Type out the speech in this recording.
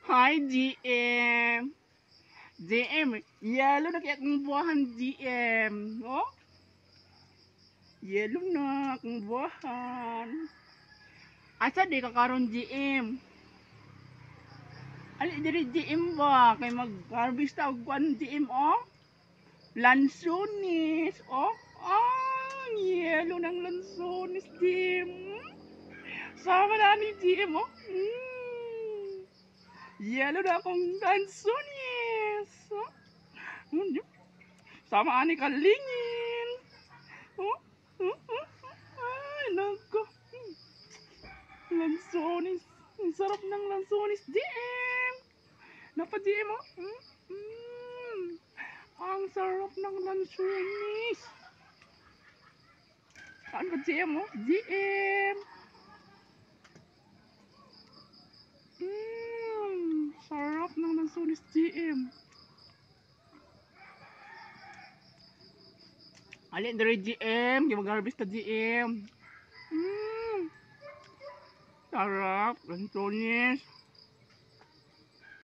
Hi, GM. GM, yellow na kaya kong buwahan, GM. Oh, yellow na kong buwahan. Asa di ka karon, GM? Ali diri GM ba? Kay mag-harvest og kuan GM, oh? Lansones, oh? Ah, yellow ng lansones, GM. Sama na ni GM, oh? Yellow na akong lansones. Oh? Sama ani kalingin. Oh? Oh? Oh? Ay, nako. Lansones. Ang sarap ng lansones, GM. Napa-GM, oh? Ang sarap ng lansones. Saan ba GM, oh? GM. Sarap ng lansones, GM. Alin dari GM, yung mag-harvest na GM. Sarap, lansones.